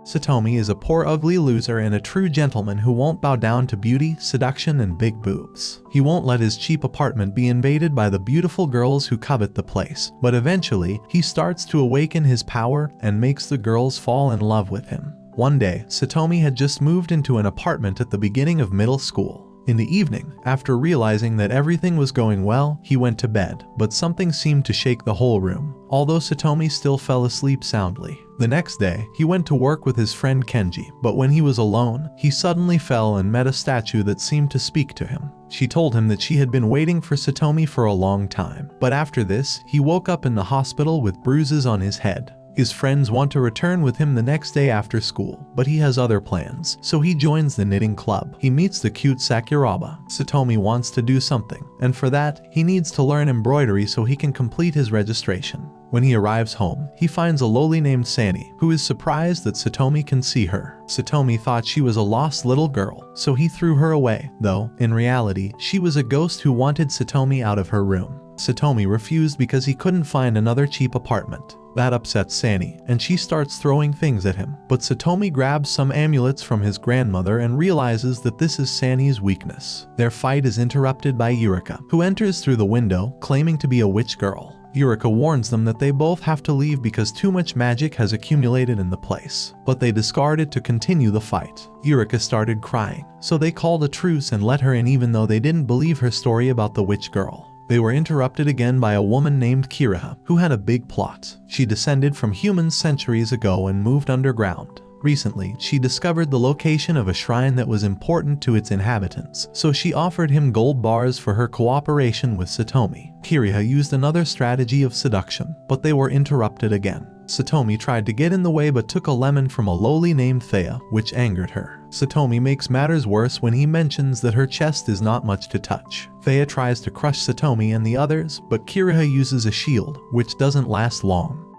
Satomi is a poor ugly loser and a true gentleman who won't bow down to beauty, seduction, and big boobs. He won't let his cheap apartment be invaded by the beautiful girls who covet the place, but eventually, he starts to awaken his power and makes the girls fall in love with him. One day, Satomi had just moved into an apartment at the beginning of middle school. In the evening, after realizing that everything was going well, he went to bed, but something seemed to shake the whole room, although Satomi still fell asleep soundly. The next day, he went to work with his friend Kenji, but when he was alone, he suddenly fell and met a statue that seemed to speak to him. She told him that she had been waiting for Satomi for a long time, but after this, he woke up in the hospital with bruises on his head. His friends want to return with him the next day after school, but he has other plans, so he joins the knitting club. He meets the cute Sakuraba. Satomi wants to do something, and for that, he needs to learn embroidery so he can complete his registration. When he arrives home, he finds a loli named Sani, who is surprised that Satomi can see her. Satomi thought she was a lost little girl, so he threw her away, though, in reality, she was a ghost who wanted Satomi out of her room. Satomi refused because he couldn't find another cheap apartment. That upsets Sani, and she starts throwing things at him. But Satomi grabs some amulets from his grandmother and realizes that this is Sani's weakness. Their fight is interrupted by Yurika, who enters through the window, claiming to be a witch girl. Yurika warns them that they both have to leave because too much magic has accumulated in the place, but they discard it to continue the fight. Yurika started crying, so they called a truce and let her in even though they didn't believe her story about the witch girl. They were interrupted again by a woman named Kiriha, who had a big plot. She descended from humans centuries ago and moved underground. Recently, she discovered the location of a shrine that was important to its inhabitants, so she offered him gold bars for her cooperation with Satomi. Kiriha used another strategy of seduction, but they were interrupted again. Satomi tried to get in the way but took a lemon from a loli named Thea, which angered her. Satomi makes matters worse when he mentions that her chest is not much to touch. Thea tries to crush Satomi and the others, but Kiriha uses a shield, which doesn't last long.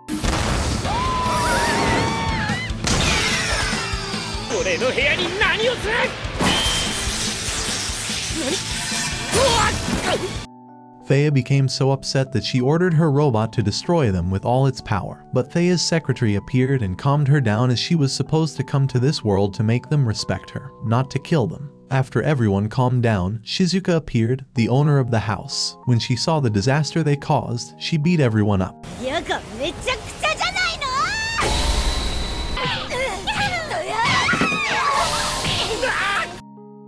Thea became so upset that she ordered her robot to destroy them with all its power, but Thea's secretary appeared and calmed her down as she was supposed to come to this world to make them respect her, not to kill them. After everyone calmed down, Shizuka appeared, the owner of the house. When she saw the disaster they caused, she beat everyone up.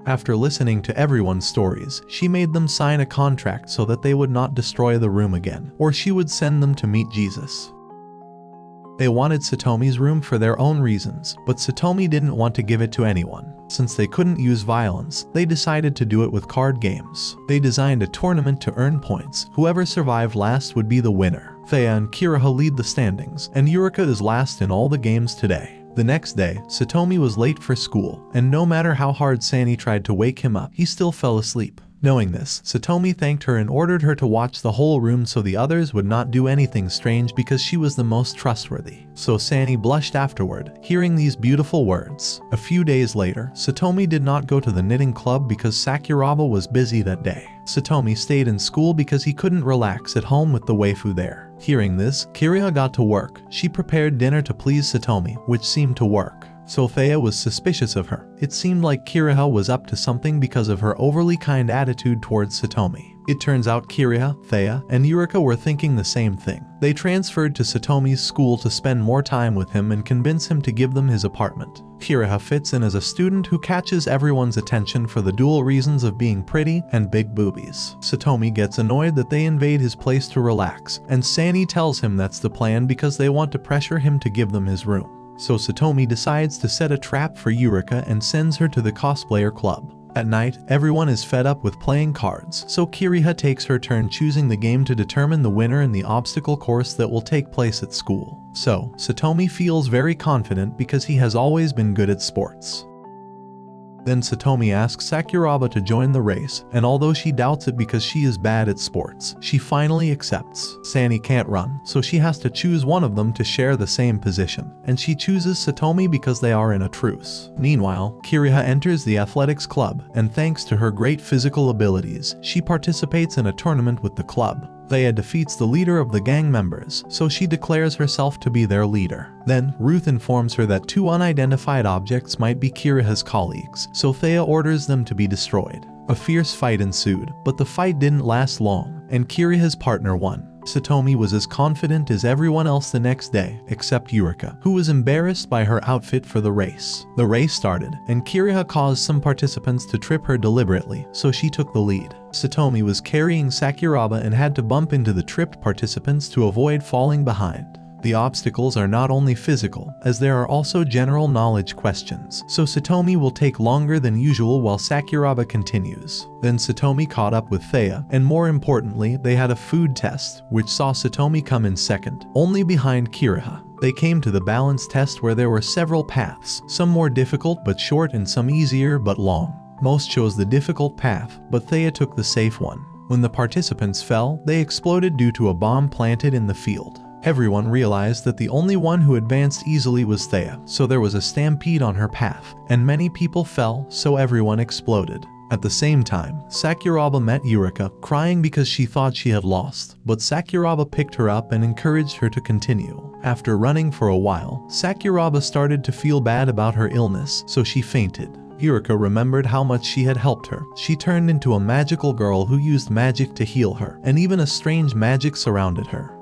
After listening to everyone's stories, she made them sign a contract so that they would not destroy the room again, or she would send them to meet Jesus. They wanted Satomi's room for their own reasons, but Satomi didn't want to give it to anyone. Since they couldn't use violence, they decided to do it with card games. They designed a tournament to earn points. Whoever survived last would be the winner. Thea and Kiriha lead the standings, and Yurika is last in all the games today. The next day, Satomi was late for school, and no matter how hard Sani tried to wake him up, he still fell asleep. Knowing this, Satomi thanked her and ordered her to watch the whole room so the others would not do anything strange because she was the most trustworthy. So Sani blushed afterward, hearing these beautiful words. A few days later, Satomi did not go to the knitting club because Sakuraba was busy that day. Satomi stayed in school because he couldn't relax at home with the waifu there. Hearing this, Kiriha got to work. She prepared dinner to please Satomi, which seemed to work. So Thea was suspicious of her. It seemed like Kiriha was up to something because of her overly kind attitude towards Satomi. It turns out Kiriha, Thea, and Yurika were thinking the same thing. They transferred to Satomi's school to spend more time with him and convince him to give them his apartment. Kiriha fits in as a student who catches everyone's attention for the dual reasons of being pretty and big boobies. Satomi gets annoyed that they invade his place to relax, and Sani tells him that's the plan because they want to pressure him to give them his room. So Satomi decides to set a trap for Yurika and sends her to the cosplayer club. At night, everyone is fed up with playing cards, so Kiriha takes her turn choosing the game to determine the winner in the obstacle course that will take place at school. So, Satomi feels very confident because he has always been good at sports. Then Satomi asks Sakuraba to join the race, and although she doubts it because she is bad at sports, she finally accepts. Sani can't run, so she has to choose one of them to share the same position, and she chooses Satomi because they are in a truce. Meanwhile, Kiriha enters the athletics club, and thanks to her great physical abilities, she participates in a tournament with the club. Thea defeats the leader of the gang members, so she declares herself to be their leader. Then, Ruth informs her that 2 unidentified objects might be Kiriha's colleagues, so Thea orders them to be destroyed. A fierce fight ensued, but the fight didn't last long, and Kiriha's partner won. Satomi was as confident as everyone else the next day, except Yurika, who was embarrassed by her outfit for the race. The race started, and Kiriha caused some participants to trip her deliberately, so she took the lead. Satomi was carrying Sakuraba and had to bump into the tripped participants to avoid falling behind. The obstacles are not only physical, as there are also general knowledge questions, so Satomi will take longer than usual while Sakuraba continues. Then Satomi caught up with Thea, and more importantly, they had a food test, which saw Satomi come in second, only behind Kiriha. They came to the balance test where there were several paths, some more difficult but short and some easier but long. Most chose the difficult path, but Thea took the safe one. When the participants fell, they exploded due to a bomb planted in the field. Everyone realized that the only one who advanced easily was Thea, so there was a stampede on her path, and many people fell, so everyone exploded. At the same time, Sakuraba met Yurika, crying because she thought she had lost, but Sakuraba picked her up and encouraged her to continue. After running for a while, Sakuraba started to feel bad about her illness, so she fainted. Yurika remembered how much she had helped her. She turned into a magical girl who used magic to heal her, and even a strange magic surrounded her.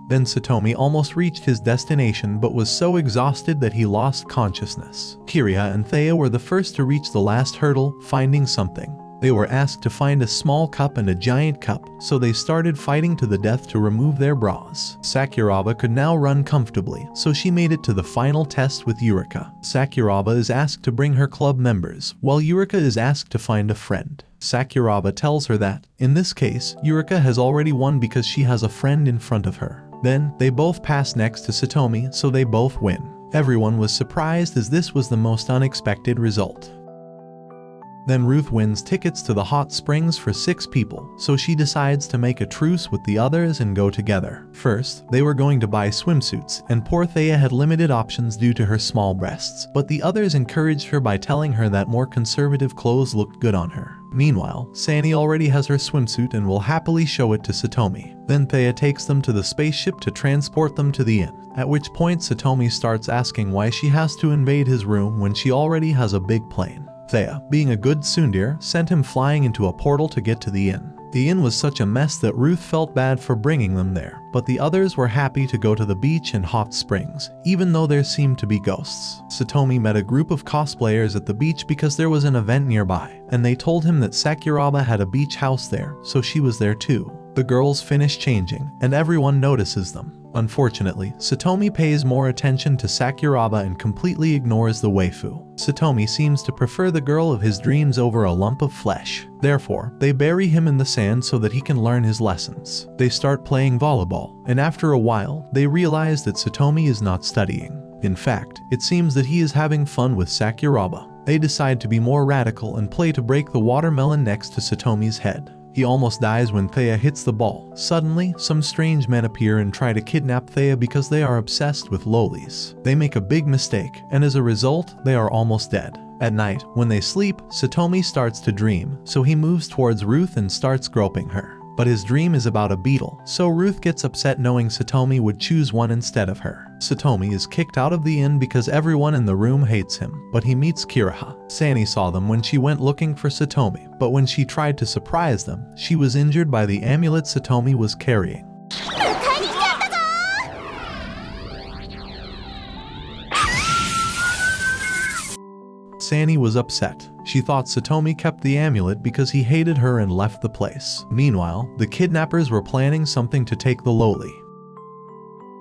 Then Satomi almost reached his destination but was so exhausted that he lost consciousness. Kiriha and Thea were the first to reach the last hurdle, finding something. They were asked to find a small cup and a giant cup, so they started fighting to the death to remove their bras. Sakuraba could now run comfortably, so she made it to the final test with Yurika. Sakuraba is asked to bring her club members, while Yurika is asked to find a friend. Sakuraba tells her that, in this case, Yurika has already won because she has a friend in front of her. Then, they both pass next to Satomi, so they both win. Everyone was surprised as this was the most unexpected result. Then Ruth wins tickets to the hot springs for 6 people, so she decides to make a truce with the others and go together. First, they were going to buy swimsuits, and poor Thea had limited options due to her small breasts, but the others encouraged her by telling her that more conservative clothes looked good on her. Meanwhile, Sani already has her swimsuit and will happily show it to Satomi. Then Thea takes them to the spaceship to transport them to the inn, at which point Satomi starts asking why she has to invade his room when she already has a big plane. Thea, being a good tsundere, sent him flying into a portal to get to the inn. The inn was such a mess that Ruth felt bad for bringing them there, but the others were happy to go to the beach and hot springs, even though there seemed to be ghosts. Satomi met a group of cosplayers at the beach because there was an event nearby, and they told him that Sakuraba had a beach house there, so she was there too. The girls finish changing, and everyone notices them. Unfortunately, Satomi pays more attention to Sakuraba and completely ignores the waifu. Satomi seems to prefer the girl of his dreams over a lump of flesh. Therefore, they bury him in the sand so that he can learn his lessons. They start playing volleyball, and after a while, they realize that Satomi is not studying. In fact, it seems that he is having fun with Sakuraba. They decide to be more radical and play to break the watermelon next to Satomi's head. He almost dies when Thea hits the ball. Suddenly, some strange men appear and try to kidnap Thea because they are obsessed with lolis. They make a big mistake, and as a result, they are almost dead. At night, when they sleep, Satomi starts to dream, so he moves towards Ruth and starts groping her. But his dream is about a beetle, so Ruth gets upset knowing Satomi would choose one instead of her. Satomi is kicked out of the inn because everyone in the room hates him, but he meets Kiriha. Sani saw them when she went looking for Satomi, but when she tried to surprise them, she was injured by the amulet Satomi was carrying. Sani was upset. She thought Satomi kept the amulet because he hated her and left the place. Meanwhile, the kidnappers were planning something to take the loli.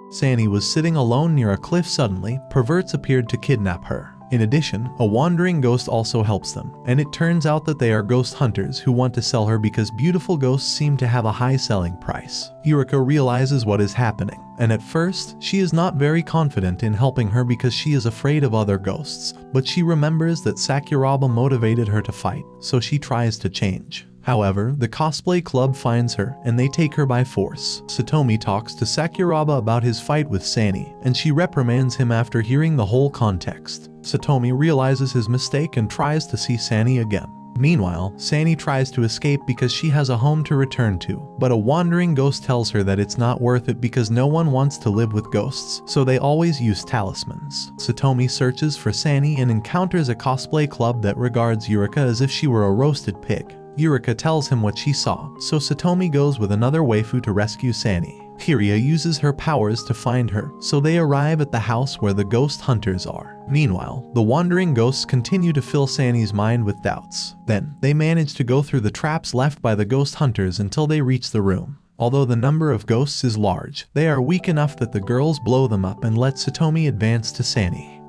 Sani was sitting alone near a cliff. Suddenly, perverts appeared to kidnap her. In addition, a wandering ghost also helps them, and it turns out that they are ghost hunters who want to sell her because beautiful ghosts seem to have a high selling price. Yurika realizes what is happening, and at first, she is not very confident in helping her because she is afraid of other ghosts, but she remembers that Sakuraba motivated her to fight, so she tries to change. However, the cosplay club finds her and they take her by force. Satomi talks to Sakuraba about his fight with Sani, and she reprimands him after hearing the whole context. Satomi realizes his mistake and tries to see Sani again. Meanwhile, Sani tries to escape because she has a home to return to, but a wandering ghost tells her that it's not worth it because no one wants to live with ghosts, so they always use talismans. Satomi searches for Sani and encounters a cosplay club that regards Yurika as if she were a roasted pig. Yurika tells him what she saw, so Satomi goes with another waifu to rescue Sani. Kiria uses her powers to find her, so they arrive at the house where the ghost hunters are. Meanwhile, the wandering ghosts continue to fill Sani's mind with doubts. Then, they manage to go through the traps left by the ghost hunters until they reach the room. Although the number of ghosts is large, they are weak enough that the girls blow them up and let Satomi advance to Sani.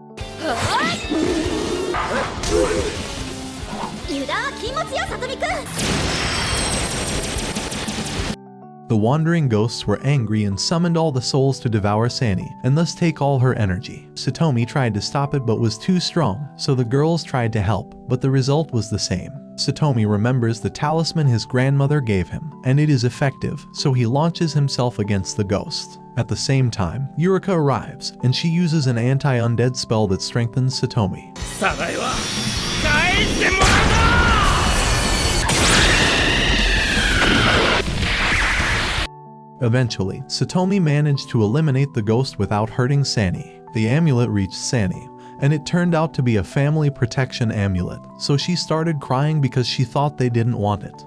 The wandering ghosts were angry and summoned all the souls to devour Sani, and thus take all her energy. Satomi tried to stop it but was too strong, so the girls tried to help, but the result was the same. Satomi remembers the talisman his grandmother gave him, and it is effective, so he launches himself against the ghost. At the same time, Yurika arrives, and she uses an anti-undead spell that strengthens Satomi. Eventually, Satomi managed to eliminate the ghost without hurting Sani. The amulet reached Sani, and it turned out to be a family protection amulet, so she started crying because she thought they didn't want it.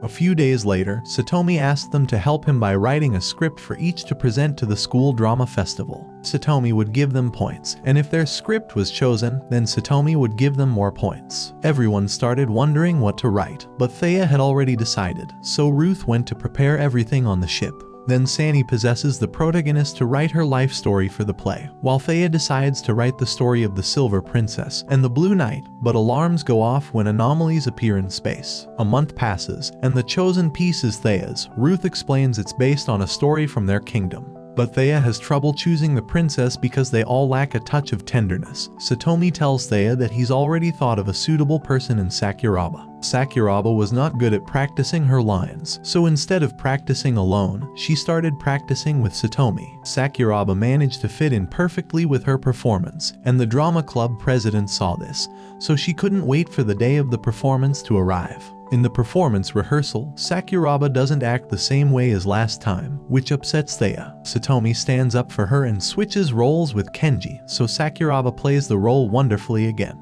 A few days later, Satomi asked them to help him by writing a script for each to present to the school drama festival. Satomi would give them points, and if their script was chosen, then Satomi would give them more points. Everyone started wondering what to write, but Thea had already decided, so Ruth went to prepare everything on the ship. Then Sani possesses the protagonist to write her life story for the play, while Thea decides to write the story of the Silver Princess and the Blue Knight, but alarms go off when anomalies appear in space. A month passes, and the chosen piece is Thea's. Ruth explains it's based on a story from their kingdom. But Thea has trouble choosing the princess because they all lack a touch of tenderness. Satomi tells Thea that he's already thought of a suitable person in Sakuraba. Sakuraba was not good at practicing her lines, so instead of practicing alone, she started practicing with Satomi. Sakuraba managed to fit in perfectly with her performance, and the drama club president saw this, so she couldn't wait for the day of the performance to arrive. In the performance rehearsal, Sakuraba doesn't act the same way as last time, which upsets Thea. Satomi stands up for her and switches roles with Kenji, so Sakuraba plays the role wonderfully again.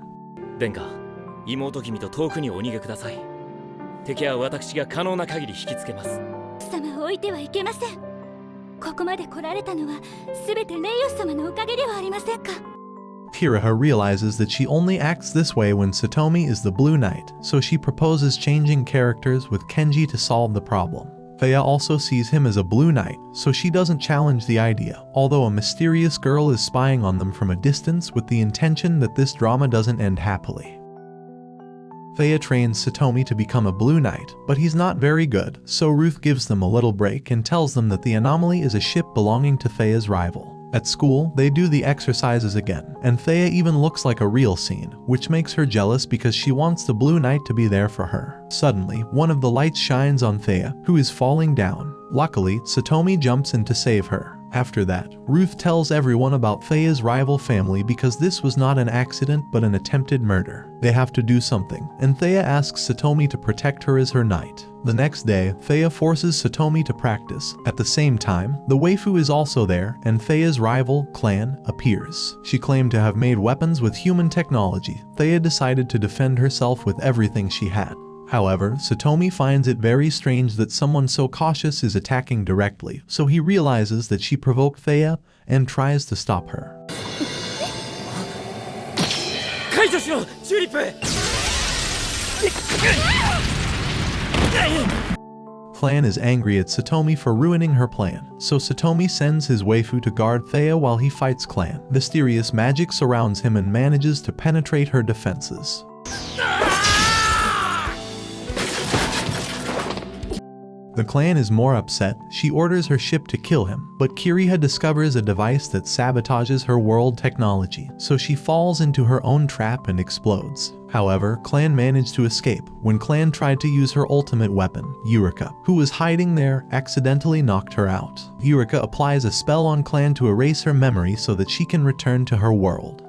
殿下、妹君と遠くにお逃げください。敵は私が可能な限り引きつけます。様を置いてはいけません。ここまで来られたのは全てレイオス様のおかげではありませんか。Kiraha realizes that she only acts this way when Satomi is the Blue Knight, so she proposes changing characters with Kenji to solve the problem. Thea also sees him as a Blue Knight, so she doesn't challenge the idea, although a mysterious girl is spying on them from a distance with the intention that this drama doesn't end happily. Thea trains Satomi to become a Blue Knight, but he's not very good, so Ruth gives them a little break and tells them that the anomaly is a ship belonging to Thea's rival. At school, they do the exercises again, and Thea even looks like a real scene, which makes her jealous because she wants the Blue Knight to be there for her. Suddenly, one of the lights shines on Thea, who is falling down. Luckily, Satomi jumps in to save her. After that, Ruth tells everyone about Thea's rival family because this was not an accident but an attempted murder. They have to do something, and Thea asks Satomi to protect her as her knight. The next day, Thea forces Satomi to practice. At the same time, the waifu is also there, and Thea's rival, Clan, appears. She claimed to have made weapons with human technology. Thea decided to defend herself with everything she had. However, Satomi finds it very strange that someone so cautious is attacking directly, so he realizes that she provoked Thea and tries to stop her. Clan is angry at Satomi for ruining her plan, so Satomi sends his waifu to guard Thea while he fights Clan. Mysterious magic surrounds him and manages to penetrate her defenses. The clan is more upset. She orders her ship to kill him, but Kiriha discovers a device that sabotages her world technology, so she falls into her own trap and explodes. However, Clan managed to escape when Clan tried to use her ultimate weapon. Eureka, who was hiding there, accidentally knocked her out. Eureka applies a spell on Clan to erase her memory so that she can return to her world.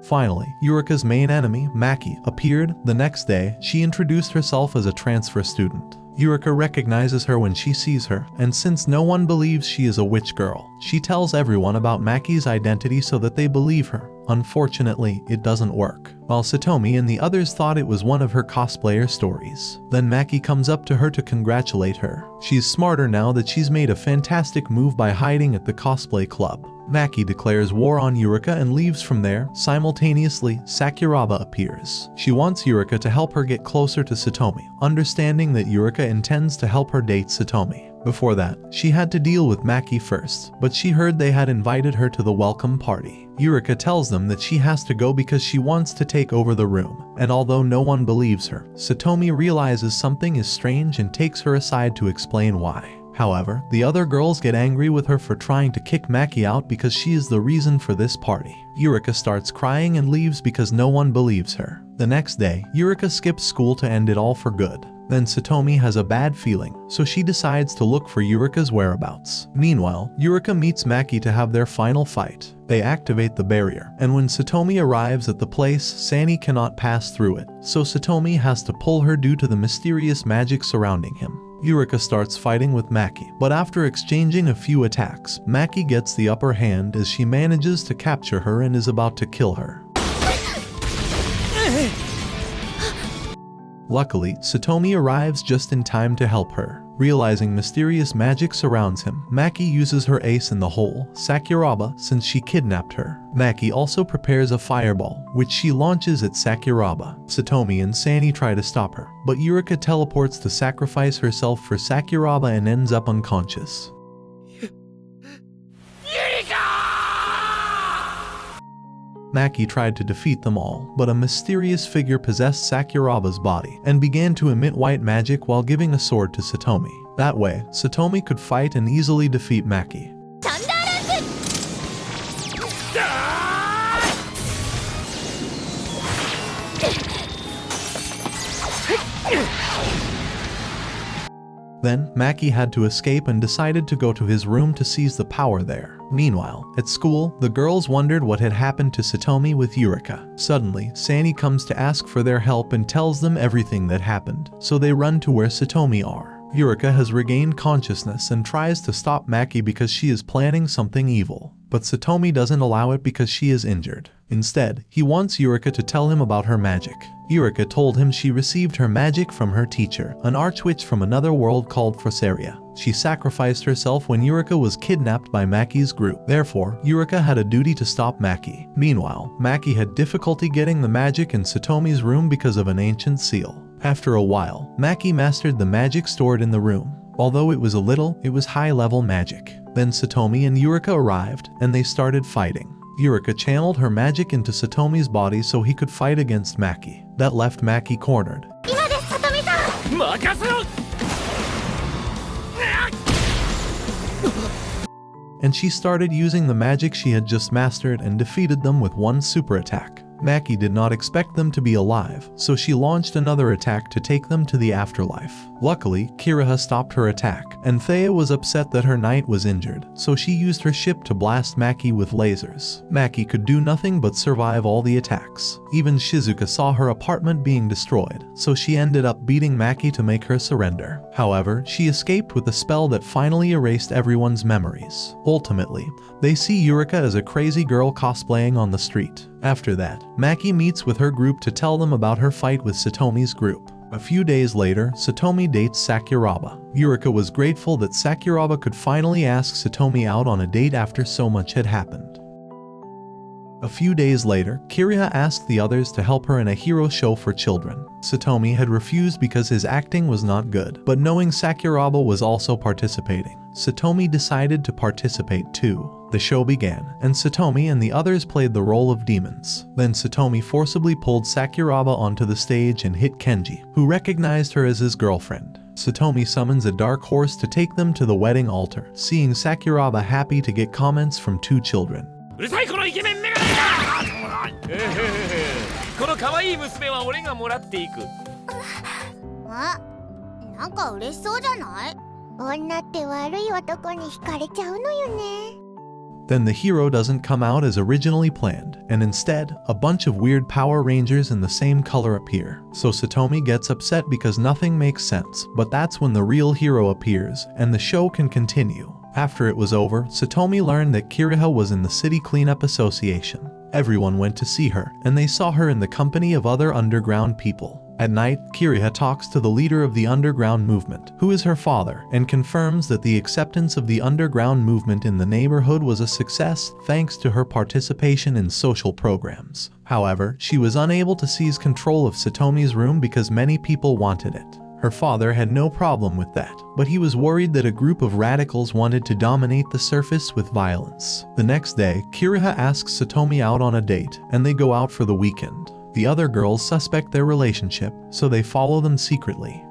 Finally, Eureka's main enemy, Maki, appeared. The next day, she introduced herself as a transfer student. Eureka recognizes her when she sees her, and since no one believes she is a witch girl, she tells everyone about Maki's identity so that they believe her. Unfortunately, it doesn't work. While Satomi and the others thought it was one of her cosplayer stories. Then Maki comes up to her to congratulate her. She's smarter now that she's made a fantastic move by hiding at the cosplay club. Maki declares war on Eureka and leaves from there. Simultaneously, Sakuraba appears. She wants Eureka to help her get closer to Satomi, understanding that Eureka intends to help her date Satomi. Before that, she had to deal with Maki first, but she heard they had invited her to the welcome party. Eureka tells them that she has to go because she wants to take over the room, and although no one believes her, Satomi realizes something is strange and takes her aside to explain why. However, the other girls get angry with her for trying to kick Maki out because she is the reason for this party. Eureka starts crying and leaves because no one believes her. The next day, Eureka skips school to end it all for good. Then Satomi has a bad feeling, so she decides to look for Eureka's whereabouts. Meanwhile, Eureka meets Maki to have their final fight. They activate the barrier, and when Satomi arrives at the place, Sani cannot pass through it, so Satomi has to pull her due to the mysterious magic surrounding him. Eureka starts fighting with Maki, but after exchanging a few attacks, Maki gets the upper hand as she manages to capture her and is about to kill her. Luckily, Satomi arrives just in time to help her. Realizing mysterious magic surrounds him, Maki uses her ace in the hole, Sakuraba, since she kidnapped her. Maki also prepares a fireball, which she launches at Sakuraba. Satomi and Sani try to stop her, but Eureka teleports to sacrifice herself for Sakuraba and ends up unconscious. Maki tried to defeat them all, but a mysterious figure possessed Sakuraba's body and began to emit white magic while giving a sword to Satomi. That way, Satomi could fight and easily defeat Maki. Then, Maki had to escape and decided to go to his room to seize the power there. Meanwhile, at school, the girls wondered what had happened to Satomi with Eureka. Suddenly, Sani comes to ask for their help and tells them everything that happened, so they run to where Satomi are. Eureka has regained consciousness and tries to stop Maki because she is planning something evil. But Satomi doesn't allow it because she is injured. Instead, he wants Eureka to tell him about her magic. Eureka told him she received her magic from her teacher, an archwitch from another world called Frosaria. She sacrificed herself when Eureka was kidnapped by Maki's group. Therefore, Eureka had a duty to stop Maki. Meanwhile, Maki had difficulty getting the magic in Satomi's room because of an ancient seal. After a while, Maki mastered the magic stored in the room. Although it was a little, it was high-level magic. Then Satomi and Eureka arrived, and they started fighting. Eureka channeled her magic into Satomi's body so he could fight against Maki. That left Maki cornered. And she started using the magic she had just mastered and defeated them with one super attack. Maki did not expect them to be alive, so she launched another attack to take them to the afterlife. Luckily, Kiriha stopped her attack, and Thea was upset that her knight was injured, so she used her ship to blast Maki with lasers. Maki could do nothing but survive all the attacks. Even Shizuka saw her apartment being destroyed, so she ended up beating Maki to make her surrender. However, she escaped with a spell that finally erased everyone's memories. Ultimately, they see Eureka as a crazy girl cosplaying on the street. After that, Maki meets with her group to tell them about her fight with Satomi's group. A few days later, Satomi dates Sakuraba. Eureka was grateful that Sakuraba could finally ask Satomi out on a date after so much had happened. A few days later, Kiriha asked the others to help her in a hero show for children. Satomi had refused because his acting was not good, but knowing Sakuraba was also participating, Satomi decided to participate too. The show began, and Satomi and the others played the role of demons. Then Satomi forcibly pulled Sakuraba onto the stage and hit Kenji, who recognized her as his girlfriend. Satomi summons a dark horse to take them to the wedding altar, seeing Sakuraba happy to get comments from 2 children. うるさいこのイケメンメガネこの可愛い娘は俺がもらっていく。あ、なんか嬉しそうじゃない？女って悪い男に惹かれちゃうのよね。 Then the hero doesn't come out as originally planned, and instead, a bunch of weird Power Rangers in the same color appear. So Satomi gets upset because nothing makes sense, but that's when the real hero appears, and the show can continue. After it was over, Satomi learned that Kiriha was in the City Cleanup Association. Everyone went to see her, and they saw her in the company of other underground people. At night, Kiriha talks to the leader of the underground movement, who is her father, and confirms that the acceptance of the underground movement in the neighborhood was a success thanks to her participation in social programs. However, she was unable to seize control of Satomi's room because many people wanted it. Her father had no problem with that, but he was worried that a group of radicals wanted to dominate the surface with violence. The next day, Kiriha asks Satomi out on a date, and they go out for the weekend. The other girls suspect their relationship, so they follow them secretly.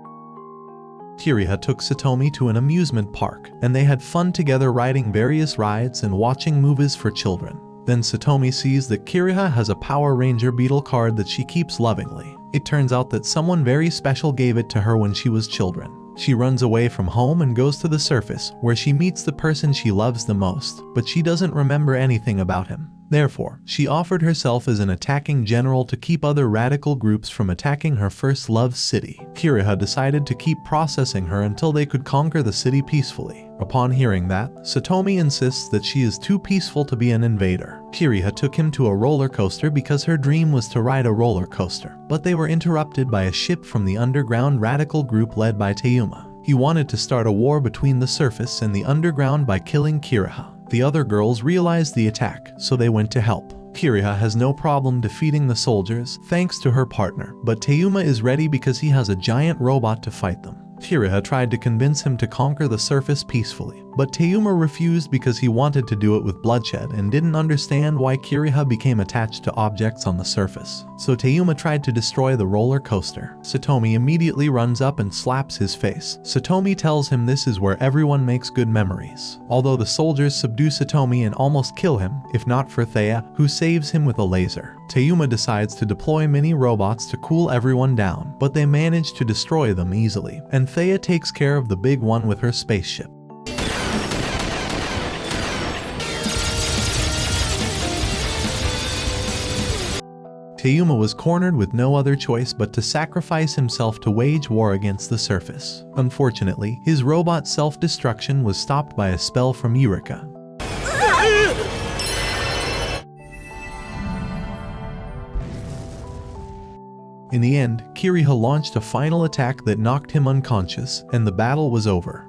Kiriha took Satomi to an amusement park, and they had fun together riding various rides and watching movies for children. Then Satomi sees that Kiriha has a Power Ranger Beetle card that she keeps lovingly. It turns out that someone very special gave it to her when she was children. She runs away from home and goes to the surface, where she meets the person she loves the most, but she doesn't remember anything about him. Therefore, she offered herself as an attacking general to keep other radical groups from attacking her first love city. Kiriha decided to keep processing her until they could conquer the city peacefully. Upon hearing that, Satomi insists that she is too peaceful to be an invader. Kiriha took him to a roller coaster because her dream was to ride a roller coaster, but they were interrupted by a ship from the underground radical group led by Teuma. He wanted to start a war between the surface and the underground by killing Kiriha. The other girls realized the attack, so they went to help. Kiriha has no problem defeating the soldiers thanks to her partner, but Teuma is ready because he has a giant robot to fight them. Kiriha tried to convince him to conquer the surface peacefully, but Teuma refused because he wanted to do it with bloodshed and didn't understand why Kiriha became attached to objects on the surface. So Teuma tried to destroy the roller coaster. Satomi immediately runs up and slaps his face. Satomi tells him this is where everyone makes good memories. Although the soldiers subdue Satomi and almost kill him, if not for Thea, who saves him with a laser. Teuma decides to deploy mini robots to cool everyone down, but they manage to destroy them easily, and Thea takes care of the big one with her spaceship. Teuma was cornered with no other choice but to sacrifice himself to wage war against the surface. Unfortunately, his robot self-destruction was stopped by a spell from Eureka. In the end, Kiriha launched a final attack that knocked him unconscious, and the battle was over.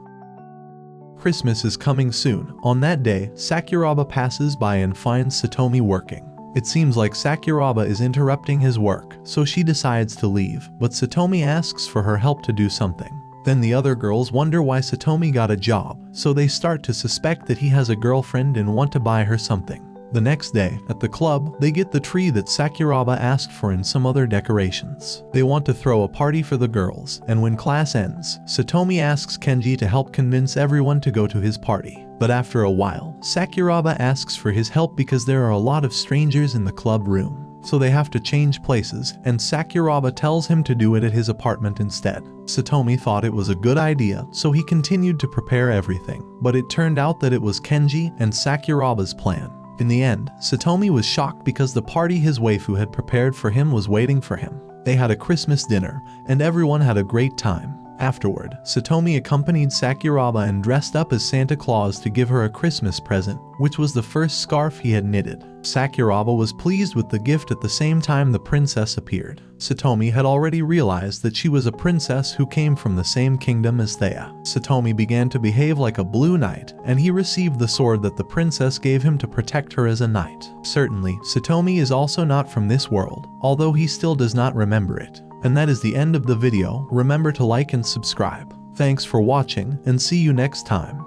Christmas is coming soon. On that day, Sakuraba passes by and finds Satomi working. It seems like Sakuraba is interrupting his work, so she decides to leave, but Satomi asks for her help to do something. Then the other girls wonder why Satomi got a job, so they start to suspect that he has a girlfriend and want to buy her something. The next day, at the club, they get the tree that Sakuraba asked for and some other decorations. They want to throw a party for the girls, and when class ends, Satomi asks Kenji to help convince everyone to go to his party. But after a while, Sakuraba asks for his help because there are a lot of strangers in the club room. So they have to change places, and Sakuraba tells him to do it at his apartment instead. Satomi thought it was a good idea, so he continued to prepare everything. But it turned out that it was Kenji and Sakuraba's plan. In the end, Satomi was shocked because the party his waifu had prepared for him was waiting for him. They had a Christmas dinner, and everyone had a great time. Afterward, Satomi accompanied Sakuraba and dressed up as Santa Claus to give her a Christmas present, which was the first scarf he had knitted. Sakuraba was pleased with the gift at the same time the princess appeared. Satomi had already realized that she was a princess who came from the same kingdom as Thea. Satomi began to behave like a blue knight, and he received the sword that the princess gave him to protect her as a knight. Certainly, Satomi is also not from this world, although he still does not remember it. And that is the end of the video. Remember to like and subscribe. Thanks for watching, and see you next time.